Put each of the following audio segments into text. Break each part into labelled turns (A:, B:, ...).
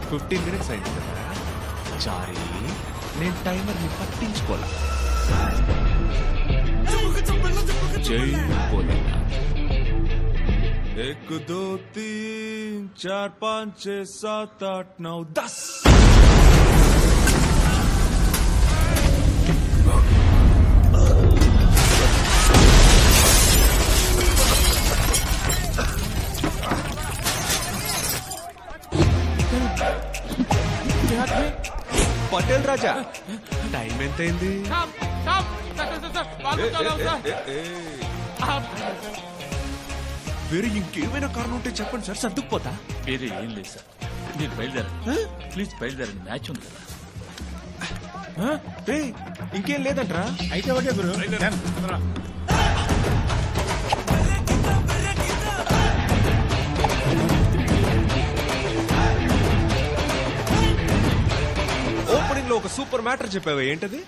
A: 15 minutes అయింది కదా చారీ, నేను టైమర్ని పట్టించుకోలే. జై భోలేనాథ్. 1 2 3 4 5 6 7 8 9 10. పటేల్ రాజా, టైం ఎంతైంది? వేరే ఇంకేమైనా కారణం ఉంటే చెప్పండి సార్, సర్దుకుపోతా.
B: వేరే ఏం లేదు సార్, మీరు బయలుదేరండి ప్లీజ్, బయలుదేరండి, మ్యాచ్ ఉంది కదా.
A: ఇంకేం లేదంట్రా?
C: అయితే ఓకే గురు.
A: ఓపెనింగ్ లో ఒక సూపర్ మ్యాటర్ చెప్పావా, ఏంటది?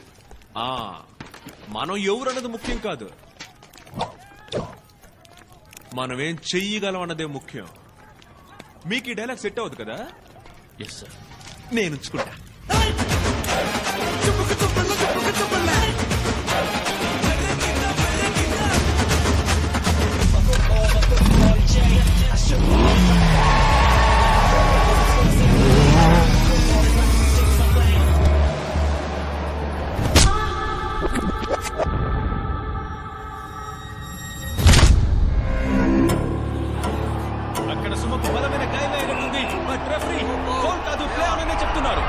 A: మనం ఎవరన్నది ముఖ్యం కాదు, మనం ఏం చెయ్యగలం అన్నదే ముఖ్యం. మీకు ఈ డైలాగ్ సెట్ అవ్వదు కదా?
B: ఎస్ సార్,
A: నేను ఉంచుకుంటా. అక్కడ సుమకు బలమైన గాయమైనట్టుంది, బట్ రెఫరీ ఫౌల్ కాదు, ప్లే ఆన్ అనే చెప్తున్నారు.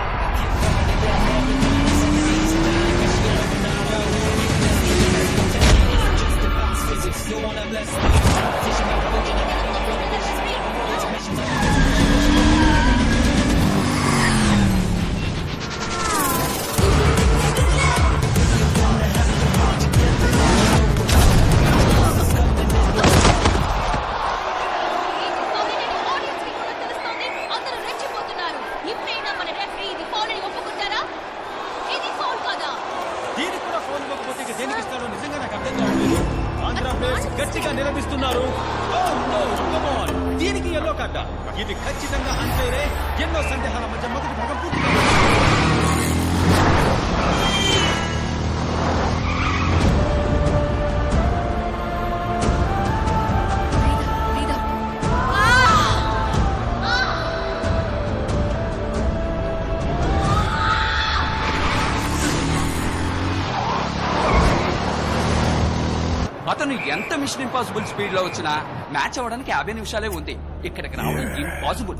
A: గట్టిగా నిలబిస్తున్నారు. దీనికి ఎల్లో కార్డ, ఇది ఖచ్చితంగా అంతేరే. ఎన్నో సందేహాల మధ్య మొదటి భాగం పూర్తిగా.
D: అతను ఎంత మిషన్ ఇంపాసిబుల్ స్పీడ్ లో వచ్చినా మ్యాచ్ అవ్వడానికి 50 నిమిషాలే ఉంది. ఇక్కడికి రావడం ఇంపాసిబుల్.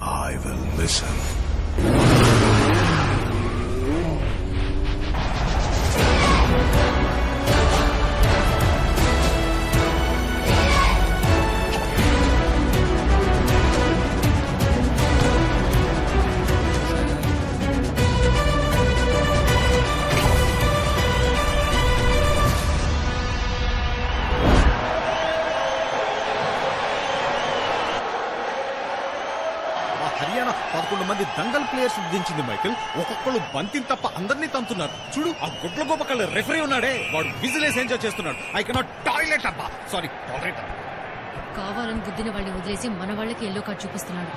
C: హర్యానా 11 మంది దంగల్ ప్లేయర్స్ దించింది మైకిల్. ఒక్కొక్కళ్ళు బంతిని తప్ప అందరినీ తంతున్నారు. చూడు, ఆ గుడ్ల గోపకళ్ళ రెఫరీ ఉన్నాడే, వాడు విజిలేసి ఎంజాయ్ చేస్తున్నాడు. ఐ కెనాట్ టాయిలెట్ అబ్బా, సారీ టాయిలెట్.
E: కావాలని గుద్దిన వాళ్ళని వదిలేసి మన వాళ్ళకి ఎల్లో కార్డ్ చూపిస్తున్నాడు.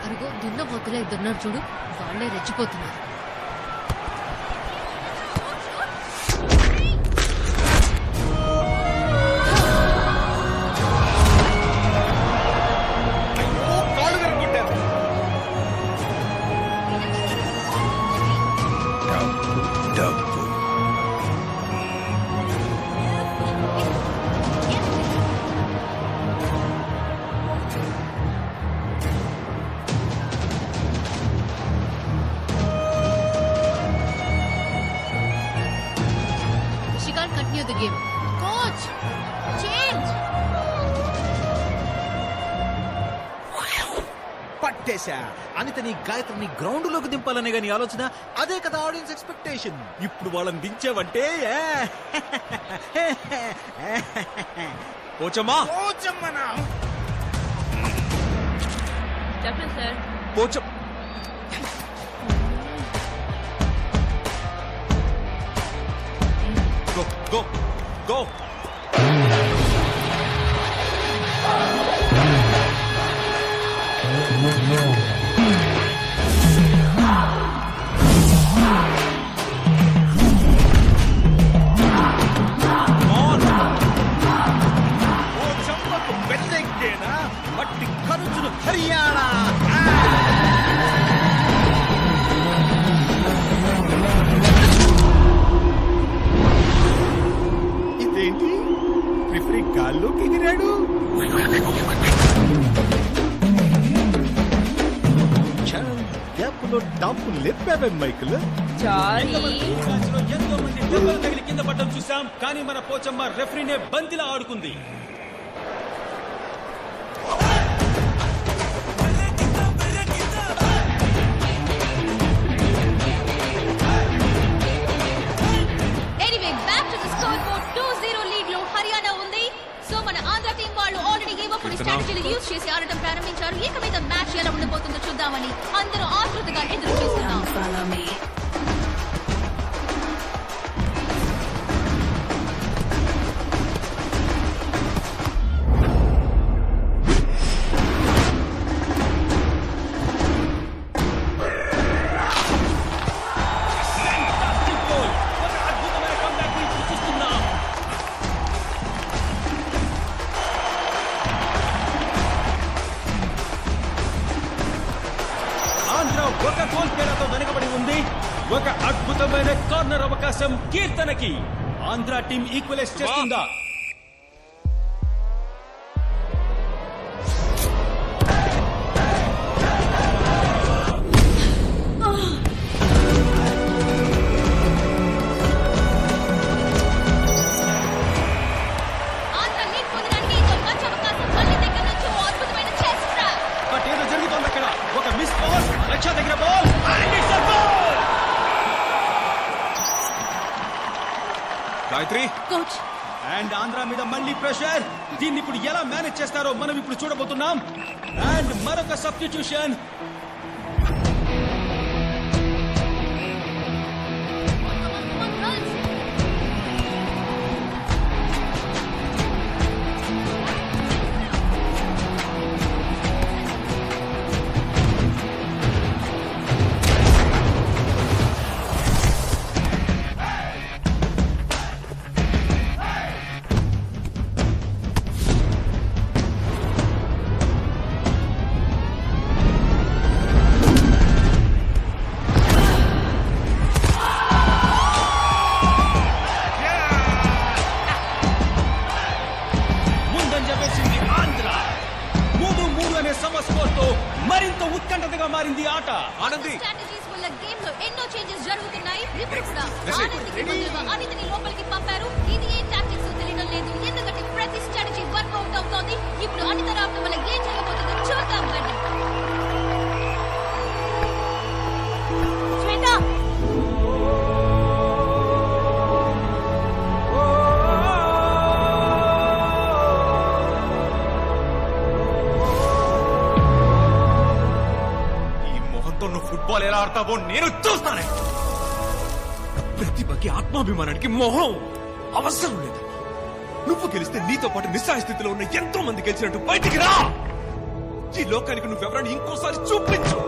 E: అరుగో దున్న పోతులే ఇద్దరున్నారు చూడు, వాళ్ళే రెచ్చిపోతున్నారు. Continue the game. Coach, change.
C: పట్టేశా. అనితని గాయత్రిని గ్రౌండ్ లోకి దింపాలనే గాని ఆలోచన, అదే కదా ఆడియన్స్ ఎక్స్పెక్టేషన్. ఇప్పుడు వాళ్ళని దించావంటే
A: పోచమ్మా,
C: పోచమ్మనా?
E: చెప్పండి sir.
A: Pocham go go go.
C: టాపులో టాపు లేపావే మైకిల్.
F: ఎంతో మంది దెబ్బలు తగిలి కింద పడ్డం చూసాం, కానీ మన పోచమ్మ రెఫరీనే బంతిలా ఆడుకుంది.
E: Anyway back to the score board. 2-0 lead లో హర్యానా ఉంది. సో మన ఆంధ్ర టీం వాళ్ళు ఆల్రెడీ గేమ్ అప్ స్ట్రాటజీలు యూజ్ చేసి ఆడటం ప్రారంభించారు. ఇక మీద మ్యాచ్ ఎలా ఉండబోతుందో చూద్దామని అందరూ ఆతృతగా ఎదురు చూస్తున్నాం.
F: ఆంధ్ర ఒక గోల్ తేడాతో వెనుకబడి ఉంది. ఒక అద్భుతమైన కార్నర్ అవకాశం కీర్తనకి. ఆంధ్ర టీం ఈక్వలైజ్ చేస్తుందా?
E: ఆంధ్ర లీడ్ పొందడానికి ఇదో మంచి అవకాశం. మళ్ళీ దగ్గర నుంచి ఓ అద్భుతమైన చెస్ ట్రాప్.
F: బట్ ఏదో జరుగుతోంది అక్కడ. ఒక మిస్ బాల్, రక్ష దగ్గర ball, and it's a goal!
A: Gayatri
E: coach
F: and Andhra మీద మళ్ళీ ప్రెషర్. దీన్ని ఇప్పుడు ఎలా మేనేజ్ చేస్తారో మనం ఇప్పుడు చూడబోతున్నాం. అండ్ మరొక సబ్స్టిట్యూషన్. ముందంజ వేసింది ఆంధ్ర. 3-3 అనే సమస్కోర్ తో మరింత ఉత్కంఠతగా మారింది ఆట.
A: ఆనంది
E: స్ట్రాటజీస్ వల్ల గేమ్ లో ఎన్నో చేంజెస్ జరుగుతున్నాయి. ఇప్పుడు కూడా ఆనంద్కి బదులుగా అనితని లోపలికి పంపారు. ఇది ఏ టాక్టిక్స్ తెలియడం లేదు, ఎందుకంటే ప్రతి స్ట్రాటజీ వర్కౌట్ అవుతోంది. ఇప్పుడు అనిత రావడం వల్ల ఏం జరగబోతుందో చూద్దాం. రండి శ్వేత.
A: ఈ మొహంతో నువ్వు ఫుట్బాల్ ఎలా ఆడతావో నేను చూస్తానే. ప్రతిభకి ఆత్మాభిమానానికి మొహం అవసరం లేదు. నువ్వు గెలిస్తే నీతో పాటు నిస్సహాయ స్థితిలో ఉన్న ఎంతో మంది గెలిచినట్టు బయటికి రా. ఈ లోకానికి నువ్వెవరని ఇంకోసారి చూపించు.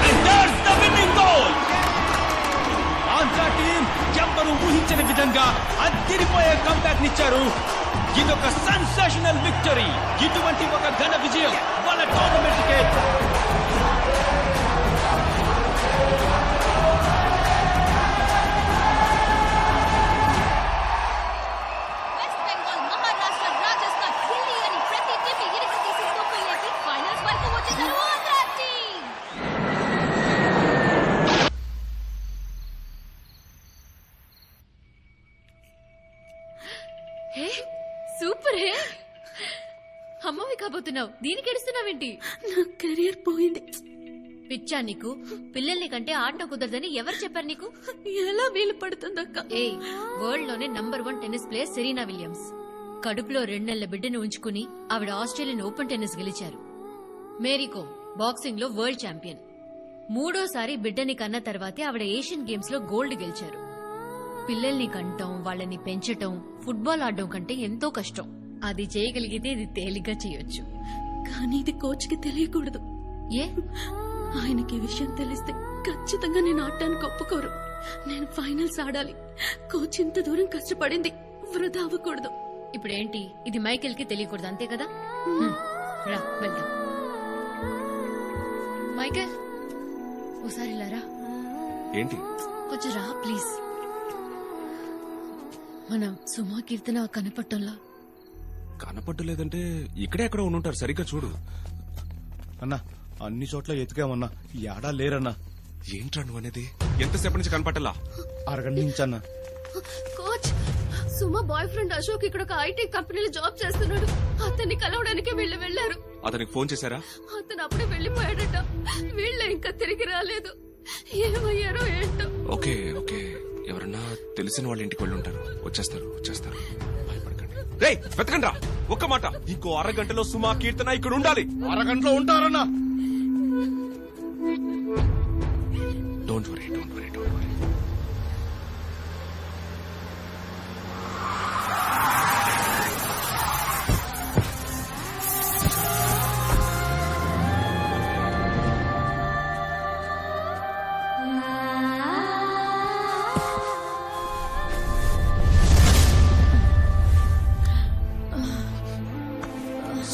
F: And there's the winning goal! Andhra team ఎవ్వరూ ఊహించని విధంగా అదిరిపోయే కంబ్యాక్ నిచ్చారు. ఇదొక సెన్సేషనల్ విక్టరీ. ఇటువంటి ఒక ఘన విజయం వాళ్ళ టోర్నమెంట్ కే.
E: వెస్ట్ బెంగాల్, మహారాష్ట్ర, రాజస్థాన్, ఢిల్లీ అని ప్రతి టీం ఇరుకు తీసి తొక్కులేకి ఫైనల్స్ వరకు వచ్చేసారు Andhra team. Hey super hey. అమ్మవి కాబోతున్నావు, దీనికి ఎడుస్తున్నావేంటి?
G: నా కెరియర్ పోయింది.
E: పిచ్చా నీకు? పిల్లల్ని కంటే ఆడటం కుదరదని ఎవరు చెప్పారు నీకు?
G: ఎలా వీలు పడుతుందక్క?
E: ఏ వరల్డ్ లోనే #1 టెన్నిస్ ప్లేయర్ సెరీనా విలియమ్స్. కడుపులో 2 నెలల బిడ్డను ఉంచుకుని ఆవిడ ఆస్ట్రేలియన్ ఓపెన్ టెన్నిస్ గెలిచారు. మేరీకోమ్ బాక్సింగ్ లో వరల్డ్ ఛాంపియన్. 3వ సారి బిడ్డని కన్న తర్వాతే ఆవిడ ఏషియన్ గేమ్స్ లో గోల్డ్ గెలిచారు. పిల్లల్ని కంటం వాళ్ళని పెంచటం ఫుట్బాల్ ఆడడం కంటే ఎంతో కష్టం. అది చేయగలిగితే ఇది తేలిగ్గా చేయొచ్చు.
G: కానీ ఇది కోచ్కి తెలియకూడదు.
E: ఏ
G: ఆయనకి ఈ విషయం తెలిస్తే ఖచ్చితంగా నేను ఆడటానికి ఒప్పుకోరు. నేను ఫైనల్స్ ఆడాలి. కోచ్ ఇంత దూరం కష్టపడింది వృధా అవ్వకూడదు.
E: ఇప్పుడేంటి, ఇది మైకేల్ కి తెలియకూడదు అంతే కదా? రా వెళ్దాం. మైకేల్ ఓసారి ఇలా రా.
A: ఏంటి?
E: కొంచెం రా ప్లీజ్. మన సుమా కీర్తన కనపట్టంలా.
A: కనపడలేదంటే ఇక్కడే ఎక్కడ ఉండుంటారు, సరిగ్గా చూడు.
C: అన్నా అన్ని చోట్ల ఎతికామన్నా, ఏడా లేరన్నా.
A: ఏంట్రా నువ్వు అనేది? ఎంతసేపటి నుంచి కనపట్టలా?
C: అరగంట నుంచి అన్నా.
G: కోచ్, సుమా బాయ్ ఫ్రెండ్ అశోక్ ఇక్కడ ఒక ఐటీ కంపెనీలో జాబ్ చేస్తున్నాడు. అతన్ని కలవడానికి వీళ్ళు వెళ్లారు.
A: అతనికి ఫోన్ చేశారా?
G: అతను అప్పుడే వెళ్లిపోయాడట. వీళ్ళే ఇంకా తిరిగి రాలేదు. ఏమయ్యారో ఏంటో.
A: ఓకే ఓకే, ఎవరన్నా తెలిసిన వాళ్ళ ఇంటికి వెళ్ళి ఉంటారు. వచ్చేస్తారు వచ్చేస్తారు, భయపడకండి. రేయ్ వెతకండి రా. ఒక్క మాట, ఇంకో అరగంటలో సుమా కీర్తన ఇక్కడ ఉండాలి.
C: అరగంటలో ఉంటారన్నా.
A: Don't worry don't worry don't worry.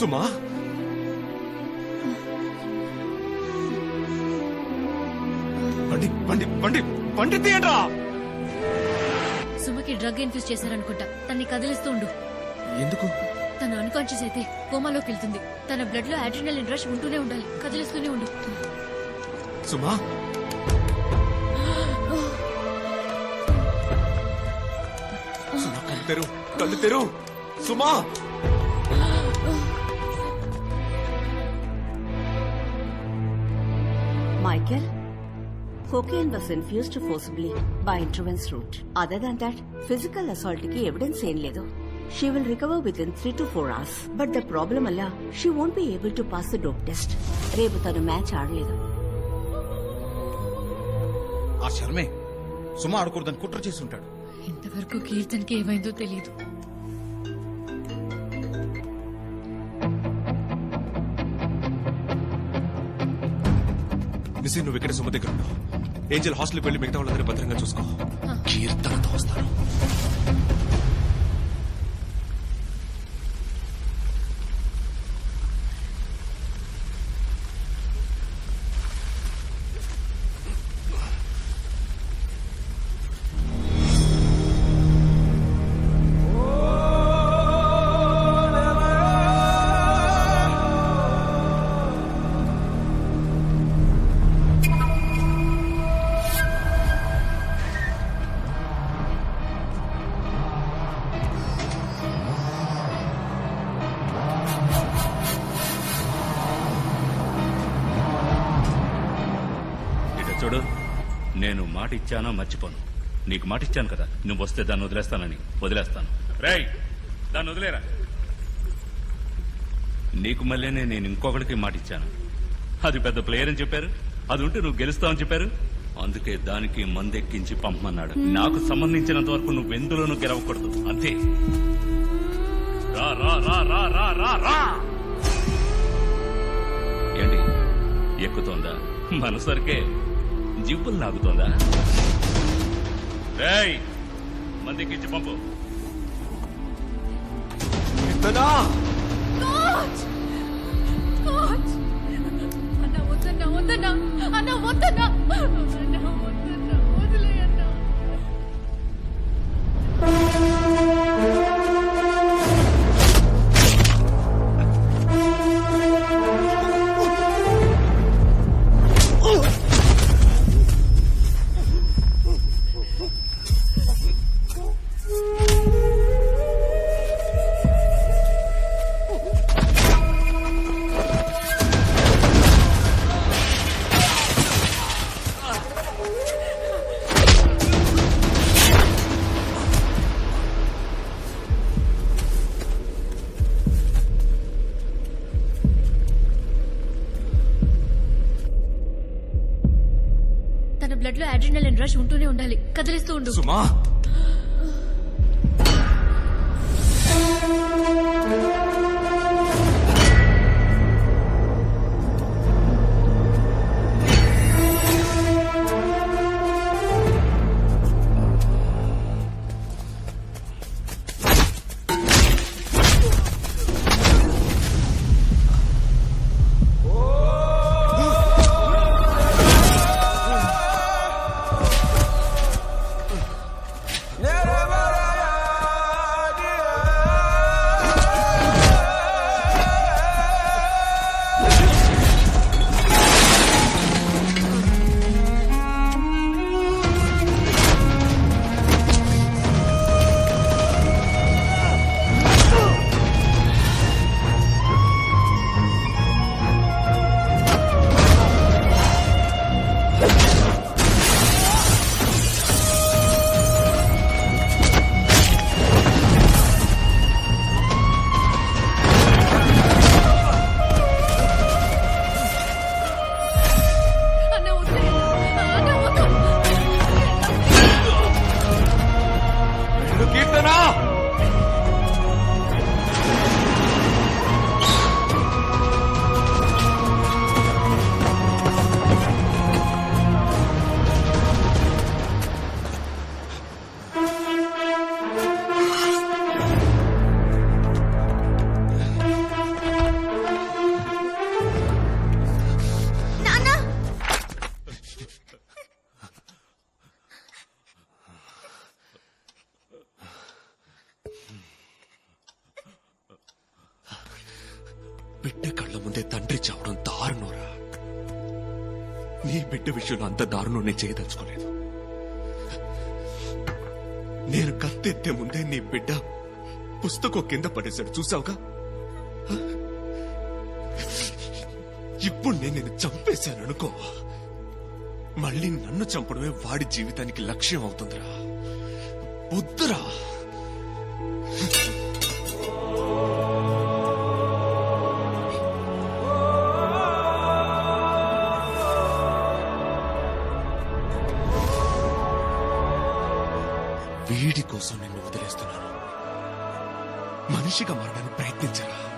A: Suma, బండి బండి బండి బండి తీయండ్రా.
E: సుమకి డ్రగ్ ఇన్ఫ్యూజ్ చేశారనుకుంటా. తన్ని కదిలిస్తూ ఉండు.
A: ఎందుకు?
E: తను అన్కాన్షియస్ అయితే కోమాలోకి వెళ్తుంది. తన బ్లడ్ లో అడ్రినలిన్ రష్ ఉంటూనే ఉండాలి. కదిలిస్తూనే ఉండు.
A: సుమా, సుమా కళ్ళు తెరు, కళ్ళు తెరు. సుమా,
H: Michael, cocaine was infused forcibly by intravenous route. Other than that, physical assault ki evidence ఏం లేదు. She will recover within 3 to 4 hours. But the problem alla, she won't be able to pass the dope test. రేపు తను match ఆడలేదు.
C: ఆ శర్మే సుమ ఆడకూడదని కుట్ర చేసి ఉంటాడు.
E: ఇంతవరకు కీర్తన్కి ఏమైందో తెలియదు.
A: నిసి నువ్వు ఇక్కడ సుమ దగ్గర ఉన్నావు. ఏంజల్ హాస్టల్కి వెళ్ళి మిగతా వాళ్ళందరూ భద్రంగా చూసుకో. కీర్తనతో వస్తాను.
B: చూడు, నేను మాట ఇచ్చానో మర్చిపోను. నీకు మాట ఇచ్చాను కదా, నువ్వు వస్తే దాన్ని వదిలేస్తానని. వదిలేస్తాను. రేయ్, దాన్ని వదిలేరా. నీకు మళ్ళీనే నేను ఇంకొకటికి మాట ఇచ్చాను. అది పెద్ద ప్లేయర్ అని చెప్పారు. అది ఉంటే నువ్వు గెలుస్తావని చెప్పారు. అందుకే దానికి మందెక్కించి పంపమన్నాడు. నాకు సంబంధించినంత వరకు నువ్వు ఎందులోనూ గెలవకూడదు, అంతే. రా రా రా రా రా రా రా. ఏంటి ఎక్కుతోందా? మనసరికే జిప్పులు నాగుతోందా? రేయ్, మందికిచ్చి పంపు.
A: కీర్తనా,
G: కోచ్, కోచ్, అన్న వద్దన్నా వద్దన్నా, అన్న వద్దన్నా, అన్న వద్దన్నా, వదిలేయన్నా.
E: తన బ్లడ్ లో అడ్రినలిన్ రష్ ఉంటూనే ఉండాలి. కదిలిస్తూ ఉండు.
A: సుమా, బిడ్డ కళ్ళ ముందే తండ్రి చావడం దారుణంరా. నీ బిడ్డ విషయంలో అంత దారుణం నేను చేయదలుచుకోలేదు. నేను కత్తెత్తే ముందే నీ బిడ్డ పుస్తకం కింద పడేశాడు, చూసావుగా? ఇప్పుడు నేను నిన్ను చంపేశాను అనుకో, మళ్ళీ నన్ను చంపడమే వాడి జీవితానికి లక్ష్యం అవుతుందిరా. వద్దురా. వీడి కోసం నిన్ను వదిలేస్తున్నాను. మనిషిగా మారడానికి ప్రయత్నించరా.